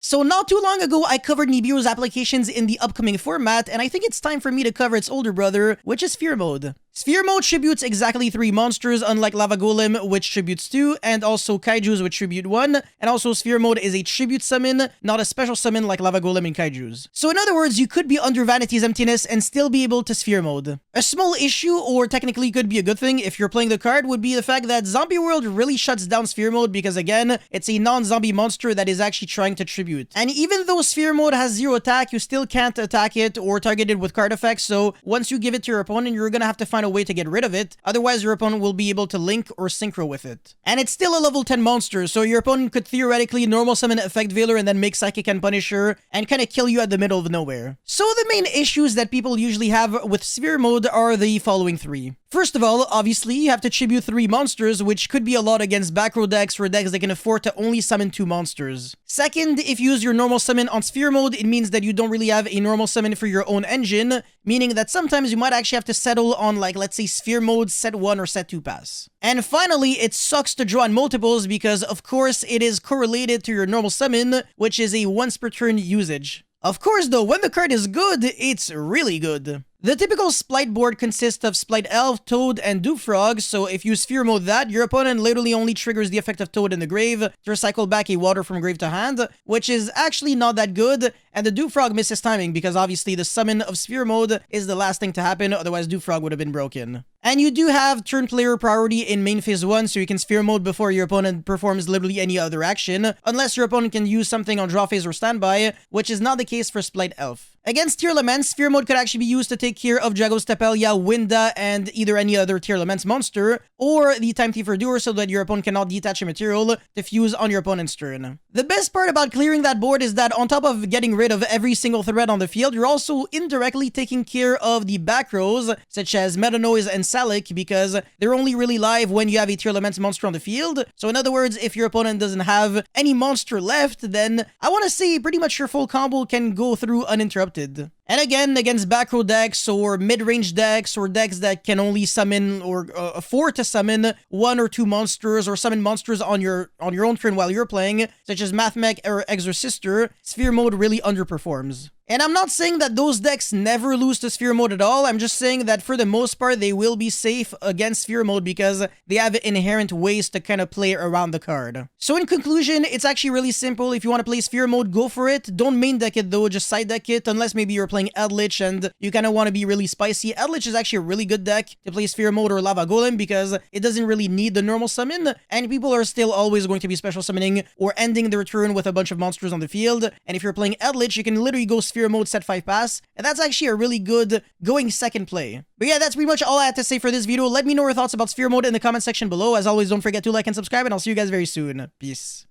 So not too long ago, I covered Nibiru's applications in the upcoming format, and I think it's time for me to cover its older brother, which is Sphere Mode. Sphere Mode tributes exactly 3 monsters, unlike Lava Golem, which tributes 2, and also Kaijus, which tribute 1, and also Sphere Mode is a tribute summon, not a special summon like Lava Golem and Kaijus. So in other words, you could be under Vanity's Emptiness and still be able to Sphere Mode. A small issue, or technically could be a good thing if you're playing the card, would be the fact that Zombie World really shuts down Sphere Mode because again, it's a non-zombie monster that is actually trying to tribute. And even though Sphere Mode has 0 attack, you still can't attack it or target it with card effects, so once you give it to your opponent, you're gonna have to find a way to get rid of it, otherwise your opponent will be able to link or synchro with it. And it's still a level 10 monster, so your opponent could theoretically normal summon Effect Veiler and then make Psychic and Punisher and kind of kill you at the middle of nowhere. So the main issues that people usually have with Sphere Mode are the following 3. First of all, obviously, you have to tribute 3 monsters, which could be a lot against back row decks or decks that can afford to only summon 2 monsters. Second, if you use your normal summon on Sphere Mode, it means that you don't really have a normal summon for your own engine, meaning that sometimes you might actually have to settle on, like, let's say Sphere Mode set 1 or set 2 pass. And finally, it sucks to draw in multiples because, of course, it is correlated to your normal summon, which is a once per turn usage. Of course, though, when the card is good, it's really good. The typical Splite board consists of Splite Elf, Toad, and Doofrog, so if you Sphere Mode that, your opponent literally only triggers the effect of Toad in the grave to recycle back a water from grave to hand, which is actually not that good, and the Doofrog misses timing because obviously the summon of Sphere Mode is the last thing to happen, otherwise Doofrog would have been broken. And you do have turn player priority in main phase 1, so you can Sphere Mode before your opponent performs literally any other action, unless your opponent can use something on draw phase or standby, which is not the case for Splite Elf. Against Tier Laments, Sphere Mode could actually be used to take care of Dragos Tapelia, Winda, and either any other Tier Laments monster, or the Time Thief Doer so that your opponent cannot detach a material to fuse on your opponent's turn. The best part about clearing that board is that on top of getting rid of every single threat on the field, you're also indirectly taking care of the back rows, such as Meta Noise and Salic, because they're only really live when you have a Tier Laments monster on the field. So in other words, if your opponent doesn't have any monster left, then I want to say pretty much your full combo can go through uninterrupted. And again, against back row decks or mid-range decks or decks that can only summon or afford to summon 1 or 2 monsters or summon monsters on your own turn while you're playing, such as Mathmech or Exorcister, Sphere Mode really underperforms. And I'm not saying that those decks never lose to Sphere Mode at all, I'm just saying that for the most part, they will be safe against Sphere Mode because they have inherent ways to kind of play around the card. So in conclusion, it's actually really simple. If you want to play Sphere Mode, go for it. Don't main deck it though, just side deck it, unless maybe you're playing Eldritch and you kind of want to be really spicy. Eldritch is actually a really good deck to play Sphere Mode or Lava Golem because it doesn't really need the normal summon, and people are still always going to be special summoning or ending their turn with a bunch of monsters on the field. And if you're playing Eldritch, you can literally go Sphere Mode set 5 pass, and that's actually a really good going second play. But yeah, that's pretty much all I had to say for this video. Let me know your thoughts about Sphere Mode in the comment section below. As always, don't forget to like and subscribe, and I'll see you guys very soon. Peace.